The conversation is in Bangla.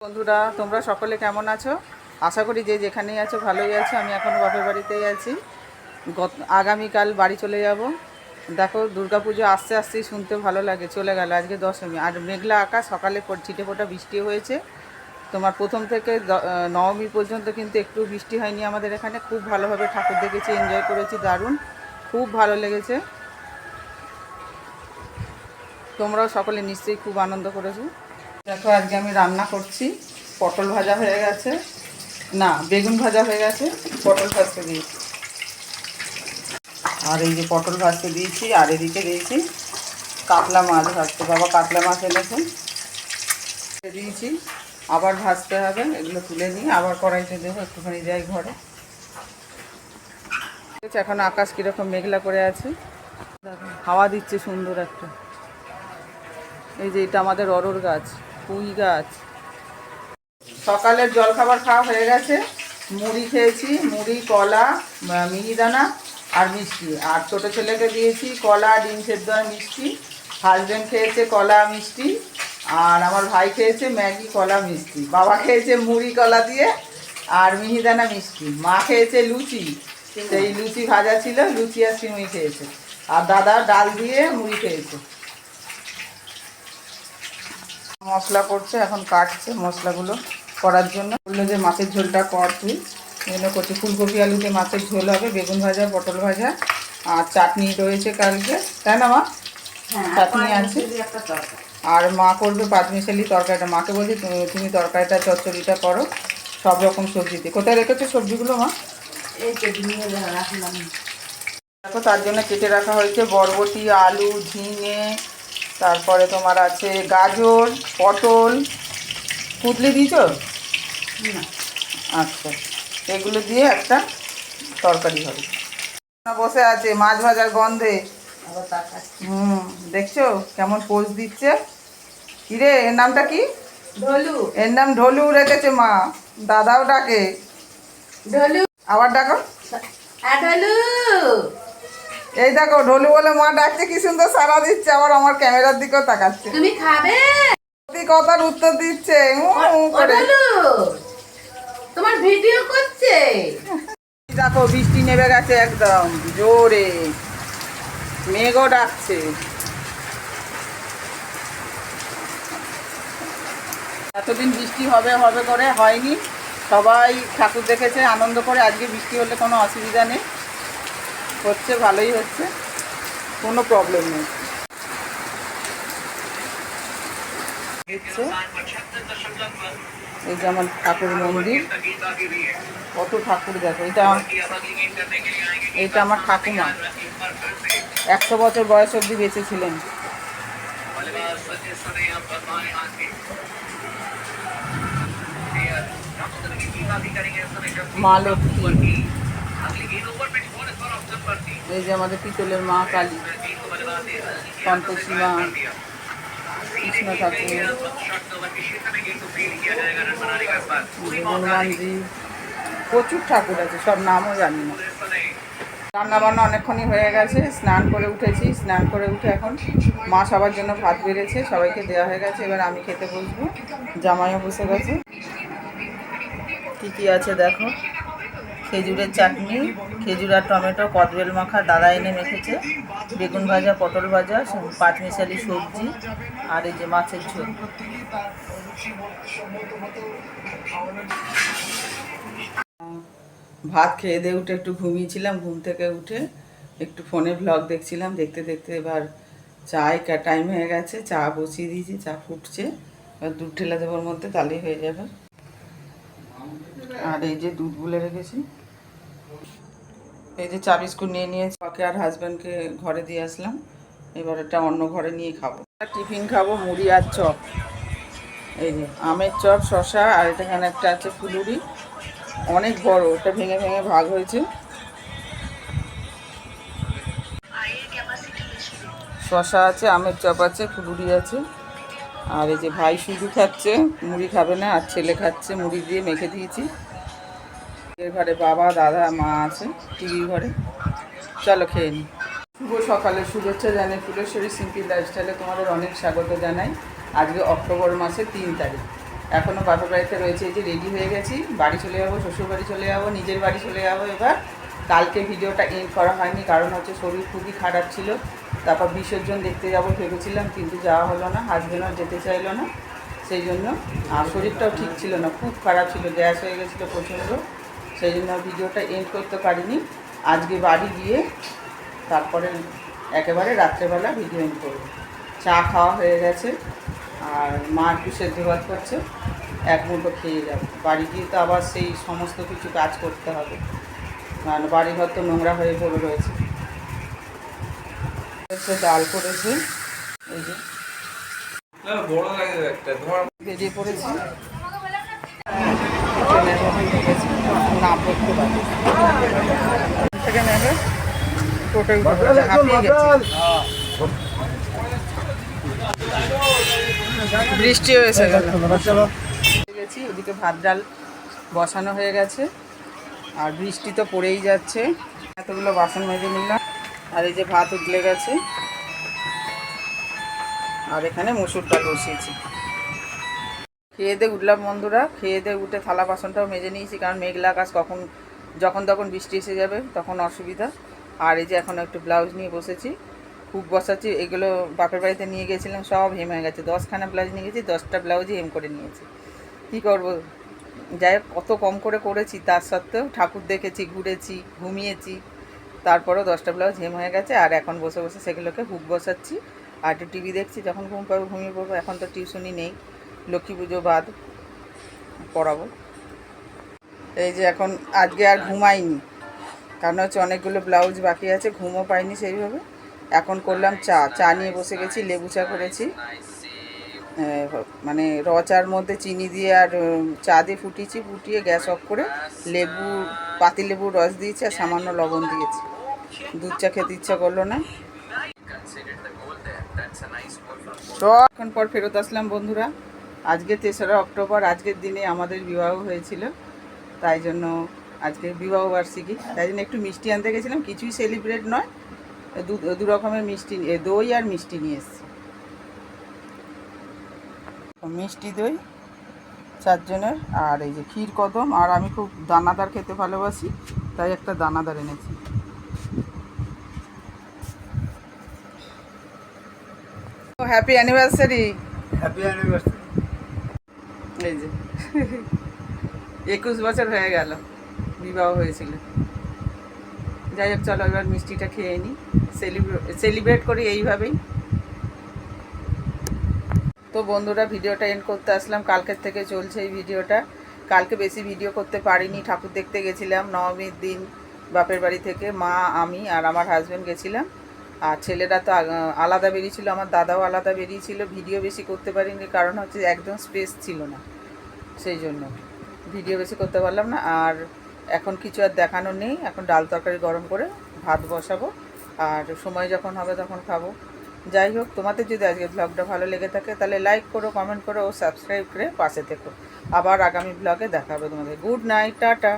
বন্ধুরা, তোমরা সকলে কেমন আছো? আশা করি যে যেখানেই আছো ভালোই আছো। আমি এখনও বাপের বাড়িতেই আছি। আগামীকাল বাড়ি চলে যাব। দেখো, দুর্গাপুজো আস্তে আস্তেই শুনতে ভালো লাগে, চলে গেল আজকে দশমী। আর মেঘলা আকাশ, সকালে ছিটে ফোটা বৃষ্টি হয়েছে। তোমার প্রথম থেকে নবমী পর্যন্ত কিন্তু একটু বৃষ্টি হয়নি আমাদের এখানে। খুব ভালোভাবে ঠাকুর দেখেছি, এনজয় করেছি, দারুণ, খুব ভালো লেগেছে। তোমরাও সকলে নিশ্চয়ই খুব আনন্দ করেছো। দেখো, আজকে আমি রান্না করছি। পটল ভাজা হয়ে গেছে, না বেগুন ভাজা হয়ে গেছে, পটল ভাজতে দিয়েছি। আর এই যে পটল ভাজতে দিয়েছি, আর এদিকে দিয়েছি কাতলা মাছ ভাজতে। বাবা কাতলা মাছ এনেছে, দিয়েছি। আবার ভাজতে হবে, এগুলো তুলে নিয়ে আবার কড়াইতে দেবো। একটুখানি যাই ঘরে। এখন আকাশ কীরকম মেঘলা করে আছে, হাওয়া দিচ্ছে সুন্দর একটা। এই যে এটা আমাদের অরড় গাছ, পুঁই গাছ। সকালের জলখাবার খাওয়া হয়ে গেছে। মুড়ি খেয়েছি, মুড়ি, কলা, মিহিদানা আর মিষ্টি। আর ছোটো ছেলেকে দিয়েছি কলা, ডিম সেদ্ধ আর মিষ্টি। হাজব্যান্ড খেয়েছে কলা, মিষ্টি। আর আমার ভাই খেয়েছে ম্যাগি, কলা, মিষ্টি। বাবা খেয়েছে মুড়ি, কলা দিয়ে আর মিহিদানা, মিষ্টি। মা খেয়েছে লুচি, সেই লুচি ভাজা ছিল, লুচি আর সিমুই খেয়েছে। আর দাদা ডাল দিয়ে মুড়ি খেয়েছে। মশলা করছে, এখন কাটছে মশলাগুলো করার জন্য। বললো যে মাছের ঝোলটা কর তুই, এগুলো করছি। ফুলকপি আলুতে মাছের ঝোল হবে, বেগুন ভাজা, পটল ভাজা আর চাটনি রয়েছে কালকে, তাই না মা? চাটনি আছে। আর মা করবে পাঁচমিশালি তরকারিটা। মাকে বলছি তুমি তরকারিটা, চচ্চড়িটা করো সব রকম সবজি দিয়ে। কোথায় রেখেছো সবজিগুলো মা? এই রাখলাম। দেখো, তার জন্য কেটে রাখা হয়েছে বরবটি, আলু, ঝিঙে, তারপরে তোমার আছে গাজর, পটল। পুতলি দিয়েছো? আচ্ছা, এগুলো দিয়ে একটা তরকারি হবে। বসে আছে মাছ ভাজার গন্ধে। দেখছো কেমন পোজ দিচ্ছে? কিরে, এর নামটা কি? ঢোলু। এর নাম ঢোলু রেখেছে মা। দাদাও ডাকে ঢোলু। আবার ডাকো ঢোলু। এই দেখো, ঢোলু বলে মা ডাকছে, কি সুন্দর সাড়া দিচ্ছে। আবার আমার ক্যামেরার দিকেও তাকাচ্ছে। তুমি খাবে? কথার উত্তর দিচ্ছে তোমার ভিডিও করছে। দেখো, বৃষ্টি নেমে গেছে একদম জোরে, মেঘও ডাকছে। এতদিন বৃষ্টি হবে হবে করে হয়নি। সবাই ঠাকুর দেখেছে আনন্দ করে। আজকে বৃষ্টি হলে কোনো অসুবিধা নেই, হচ্ছে, ভালোই হচ্ছে, কোনো প্রবলেম নেই। এই যে আমার ঠাকুর মন্দির, কত ঠাকুর দেখো। এটা আমার ঠাকুমা, 100 বছর বয়স অবধি বেঁচে ছিলেন। মা লক্ষ্মী। এই যে আমাদের পিতলের মা কালী, সন্তোষী মা, কৃষ্ণ ঠাকুর, হনুমানজি, প্রচুর ঠাকুর আছে, সব নামও জানি না। রান্নাবান্না অনেকক্ষণই হয়ে গেছে। স্নান করে উঠেছি, স্নান করে উঠে এখন মা সবার জন্য ভাত বেড়েছে, সবাইকে দেওয়া হয়ে গেছে। এবার আমি খেতে বসবো, জামাইও বসে গেছে। কী কী আছে দেখো, খেজুরের চাটনি, খেজুর আর টমেটো, কদবেল মাখা দাদা এনে মেখেছে, বেগুন ভাজা, পটল ভাজা, পাঁচমিশালি সবজি, আর এই যে মাছের ঝোল। ভাত খেয়ে দিয়ে উঠে একটু ঘুমিয়েছিলাম। ঘুম থেকে উঠে একটু ফোনে ভ্লগ দেখছিলাম। দেখতে দেখতে এবার চায় টাইম হয়ে গেছে, চা বসিয়ে দিয়েছি, চা ফুটছে। এবার দুধ ঢেলে দেওয়ার মধ্যে তাহলেই হয়ে যাবে। আর এই যে দুধ গুলে রেখেছি। এই যে চা বিস্কুট নিয়ে নিয়েছি, ওকে আর হাজব্যান্ডকে ঘরে দিয়ে আসলাম। এবার এটা অন্য ঘরে নিয়ে খাবো। টিফিন খাবো মুড়ি আর চপ। এই যে আমের চপ, শশা, আর এখানে একটা আছে ফুলুরি, অনেক বড়, ওটা ভেঙে ভেঙে ভাগ হয়েছে। শশা আছে, আমের চপ আছে, ফুলুরি আছে। আর এই যে ভাই শুধু খাচ্ছে, মুড়ি খাবে না, আর ছেলে খাচ্ছে মুড়ি দিয়ে মেখে দিয়েছি। এর ঘরে বাবা, দাদা, মা আছে টিভি ঘরে। চলো খেয়ে নিই। শুভ সকালে শুভেচ্ছা জানাই। ফুলেশ্বরী সিম্পল লাইফস্টাইলে তোমাদের অনেক স্বাগত জানাই। আজকে অক্টোবর মাসের 3 তারিখ। এখনও বাপের বাড়িতে রয়েছে। এই যে রেডি হয়ে গেছি, বাড়ি চলে যাবো, শ্বশুর বাড়ি চলে যাবো, নিজের বাড়ি চলে যাবো এবার। কালকে ভিডিওটা এন্ড করা হয়নি, কারণ হচ্ছে শরীর খুবই খারাপ ছিল। তারপর বিসর্জন দেখতে যাবো ভেবেছিলাম, কিন্তু যাওয়া হলো না, হাজবেন্ডও যেতে চাইলো না, সেই জন্য। আর শরীরটাও ঠিক ছিল না, খুব খারাপ ছিল, গ্যাস হয়ে গেছিলো প্রচণ্ড, সেই জন্য ভিডিওটা এন্ড করতে পারিনি। আজকে বাড়ি গিয়ে তারপরে একেবারে রাত্রেবেলা ভিডিও এন্ড করবো। চা খাওয়া হয়ে গেছে, আর মা একটু সেদ্ধ ভাত করছে, এক মুঠো খেয়ে যাবো। বাড়ি গিয়ে তো আবার সেই সমস্ত কিছু কাজ করতে হবে, কারণ বাড়িঘর তো নোংরা হয়ে পড়ে রয়েছে। ডাল করেছে, এই যে বেরিয়ে পড়েছি, না পড়তে পারি থেকে নেবে, টোটোয় হাঁপিয়ে গেছে, বৃষ্টি হয়েছে গেছি। ওদিকে ভাত ডাল বসানো হয়ে গেছে, আর বৃষ্টি তো পড়েই যাচ্ছে। এতগুলো বাসন মেজে নিলাম, আর এই যে ভাত উঠলে গেছে, আর এখানে মসুর ডাল বসিয়েছি। খেয়ে দিয়ে উঠলাম বন্ধুরা, খেয়ে দিয়ে উঠে থালা বাসনটাও মেজে নিয়েছি, কারণ মেঘলা আকাশ, কখন যখন তখন বৃষ্টি এসে যাবে, তখন অসুবিধা। আর এই যে এখন একটু ব্লাউজ নিয়ে বসেছি, হুক বসাচ্ছি। এগুলো বাপের বাড়িতে নিয়ে গেছিলাম, সব হেম হয়ে গেছে। 10খানা ব্লাউজ নিয়ে গেছি, 10টা ব্লাউজই হেম করে নিয়েছি। কী করবো, যাই হোক, কত কম করে করেছি, তার সত্ত্বেও ঠাকুর দেখেছি, ঘুরেছি, ঘুমিয়েছি, তারপরেও 10টা ব্লাউজ হেম হয়ে গেছে। আর এখন বসে বসে সেগুলোকে হুক বসাচ্ছি, আর একটু টিভি দেখছি, যখন ঘুম পাবো ঘুমিয়ে পড়বো। এখন তো টিউশনই নেই, লক্ষ্মী পুজো বাদ পড়াবো। এই যে এখন আজকে আর ঘুমাইনি, কারণ হচ্ছে অনেকগুলো ব্লাউজ বাকি আছে, ঘুমও পাইনি সেইভাবে। এখন করলাম চা নিয়ে বসে গেছি, লেবু চা করেছি, মানে র চার মধ্যে চিনি দিয়ে আর চা দিয়ে ফুটিয়েছি, ফুটিয়ে গ্যাস অফ করে পাতিলেবুর রস দিয়েছি, আর সামান্য লবণ দিয়েছি। দুধ চা খেতে ইচ্ছা করলো না। এখন পর ফেরত আসলাম বন্ধুরা। আজকে 3রা অক্টোবর, আজকের দিনে আমাদের বিবাহ হয়েছিল, তাই জন্য আজকে বিবাহ বার্ষিকী, তাই জন্য একটু মিষ্টি আনতে গেছিলাম। কিছুই সেলিব্রেট নয়, দু রকমের মিষ্টি, দই আর মিষ্টি নিয়ে এসেছি। মিষ্টি দই 4 জনের, আর এই যে ক্ষীর কদম, আর আমি খুব দানাদার খেতে ভালোবাসি, তাই একটা দানাদার এনেছি। Happy anniversary. Happy anniversary. এই যে 21 বছর হয়ে গেল বিবাহ হয়েছিল। যাই হোক, চলো এবার মিষ্টিটা খেয়ে নিই, সেলিব্রেট করি এইভাবেই। তো বন্ধুরা, ভিডিওটা এন্ড করতে আসলাম। কালকের থেকে চলছে এই ভিডিওটা। কালকে বেশি ভিডিও করতে পারিনি, ঠাকুর দেখতে গেছিলাম নবমীর দিন। বাপের বাড়ি থেকে মা, আমি আর আমার হাজব্যান্ড গেছিলাম, আর ছেলেরা তো আলাদা বেরিয়েছিল, আমার দাদাও আলাদা বেরিয়েছিল। ভিডিও বেশি করতে পারিনি, কারণ হচ্ছে একদম স্পেস ছিল না, সেই জন্য ভিডিও বেশি করতে পারলাম না। আর এখন কিছু আর দেখানো নেই, এখন ডাল তরকারি গরম করে ভাত বসাবো, আর সময় যখন হবে তখন খাবো। যাই হোক, তোমাদের যদি আজকে ব্লগটা ভালো লেগে থাকে, তাহলে লাইক করো, কমেন্ট করো ও সাবস্ক্রাইব করে পাশে থেকো। আবার আগামী ব্লগে দেখা হবে তোমাদের। Good night, tata.